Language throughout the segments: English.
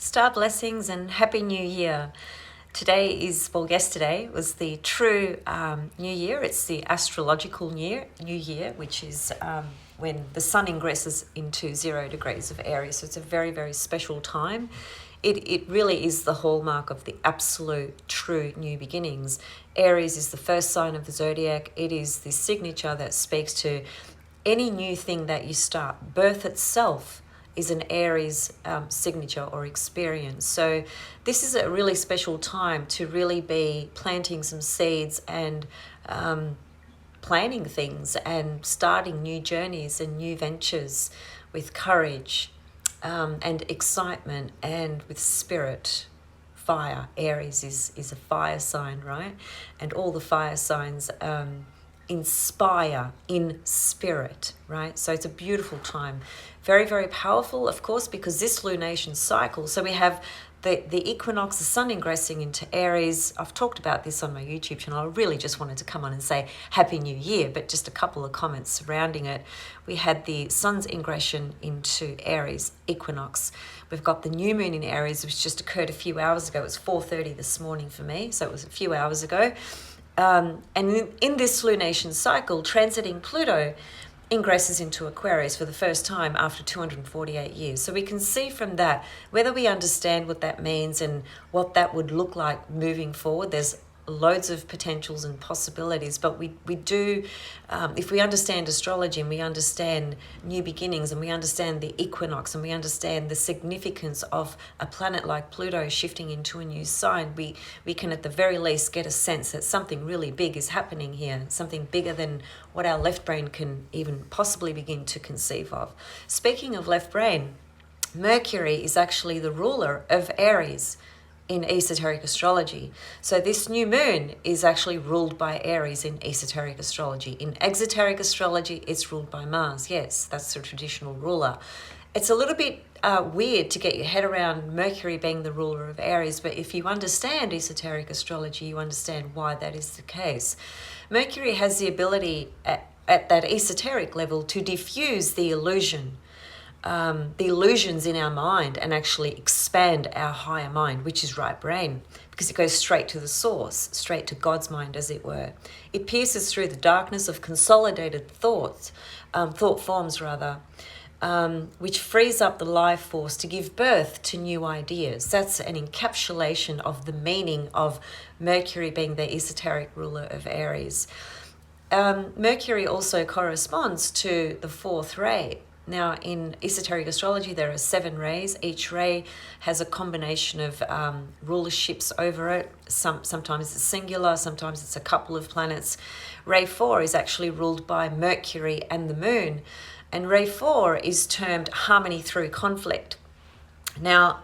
Star blessings and Happy New Year. Today is, well, yesterday was the true New Year. It's the astrological New Year, which is when the sun ingresses into 0 degrees of Aries. So it's a very, very special time. It really is the hallmark of the absolute true new beginnings. Aries is the first sign of the zodiac. It is the signature that speaks to any new thing that you start. Birth itself is an Aries signature or experience. So this is a really special time to really be planting some seeds and planning things and starting new journeys and new ventures with courage and excitement and with spirit. Fire. Aries is a fire sign, right? And all the fire signs inspire in spirit, right? So it's a beautiful time. Very, very powerful, of course, because this lunation cycle, so we have the equinox, the sun ingressing into Aries. I've talked about this on my YouTube channel. I really just wanted to come on and say Happy New Year, but just a couple of comments surrounding it. We had the sun's ingression into Aries, equinox. We've got the new moon in Aries, which just occurred a few hours ago. It was 4:30 this morning for me, so it was a few hours ago. And in this lunation cycle, transiting Pluto ingresses into Aquarius for the first time after 248 years. So we can see from that, whether we understand what that means and what that would look like moving forward, there's loads of potentials and possibilities, but we do, if we understand astrology and we understand new beginnings and we understand the equinox and we understand the significance of a planet like Pluto shifting into a new sign, we can at the very least get a sense that something really big is happening here, something bigger than what our left brain can even possibly begin to conceive of. Speaking of left brain, Mercury is actually the ruler of Aries in esoteric astrology. So this new moon is actually ruled by Aries in esoteric astrology. In exoteric astrology, it's ruled by Mars. Yes, that's the traditional ruler. It's a little bit weird to get your head around Mercury being the ruler of Aries, but if you understand esoteric astrology, you understand why that is the case. Mercury has the ability at that esoteric level to diffuse the illusions in our mind and actually expand our higher mind, which is right brain, because it goes straight to the source, straight to God's mind, as it were. It pierces through the darkness of consolidated thought forms, which frees up the life force to give birth to new ideas. That's an encapsulation of the meaning of Mercury being the esoteric ruler of Aries. Mercury also corresponds to the fourth ray. Now, in esoteric astrology, there are 7 rays. Each ray has a combination of rulerships over it. Sometimes it's singular, sometimes it's a couple of planets. Ray 4 is actually ruled by Mercury and the moon. And ray 4 is termed harmony through conflict. Now,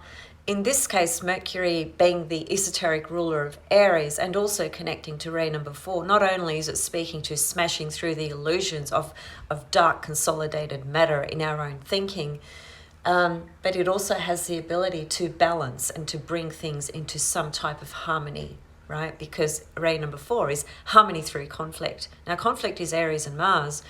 in this case, Mercury being the esoteric ruler of Aries and also connecting to ray number 4, not only is it speaking to smashing through the illusions of dark consolidated matter in our own thinking, but it also has the ability to balance and to bring things into some type of harmony, right? Because ray number 4 is harmony through conflict. Now, conflict is Aries and Mars,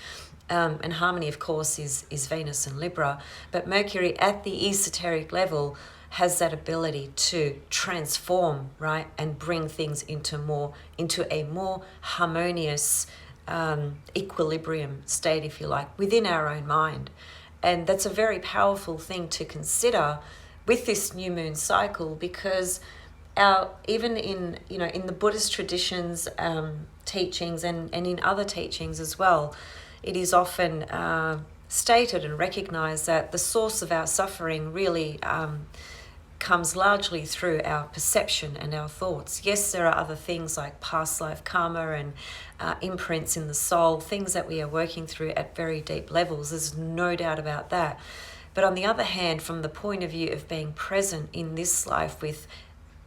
and harmony, of course, is Venus and Libra, but Mercury at the esoteric level has that ability to transform, right, and bring things into a more harmonious equilibrium state, if you like, within our own mind. And that's a very powerful thing to consider with this new moon cycle, because even in the Buddhist traditions, teachings and in other teachings as well, it is often stated and recognized that the source of our suffering really comes largely through our perception and our thoughts. Yes, there are other things like past life karma and imprints in the soul, things that we are working through at very deep levels. There's no doubt about that. But on the other hand, from the point of view of being present in this life with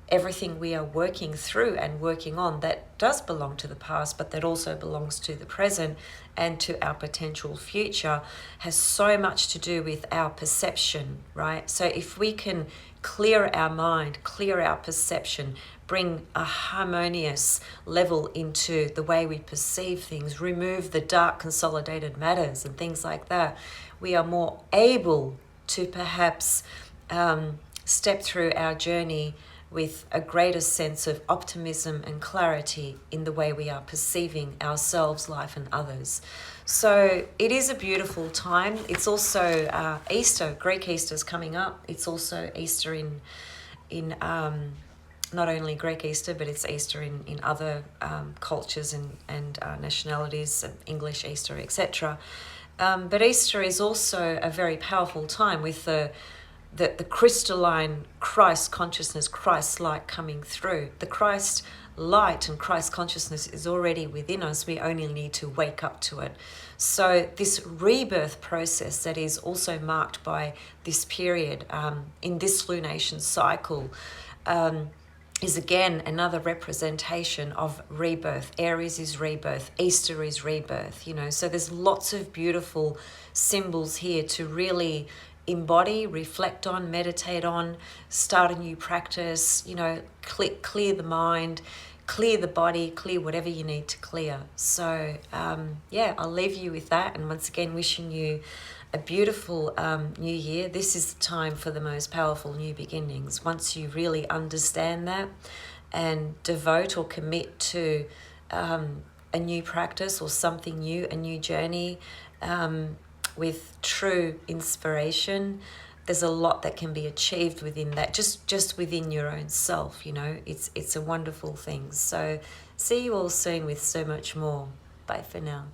everything we are working through and working on, that does belong to the past, but that also belongs to the present and to our potential future, has so much to do with our perception, right? So if we can clear our mind, clear our perception, bring a harmonious level into the way we perceive things, remove the dark consolidated matters and things like that, we are more able to perhaps step through our journey with a greater sense of optimism and clarity in the way we are perceiving ourselves, life, and others. So it is a beautiful time. It's also Easter. Greek Easter is coming up. It's also Easter in not only Greek Easter, but it's Easter in other cultures and nationalities, English Easter, etc. But Easter is also a very powerful time with the crystalline Christ consciousness, Christ light coming through. The Christ light and Christ consciousness is already within us. We only need to wake up to it. So this rebirth process that is also marked by this period in this lunation cycle is again another representation of rebirth. Aries is rebirth, Easter is rebirth, so there's lots of beautiful symbols here to really embody, reflect on, meditate on, start a new practice, clear the mind, clear the body, clear whatever you need to clear. So I'll leave you with that, and once again wishing you a beautiful new year. This is the time for the most powerful new beginnings. Once you really understand that and devote or commit to a new practice or something new, a new journey with true inspiration, there's a lot that can be achieved within that, just within your own self. It's a wonderful thing. So see you all soon with so much more. Bye for now.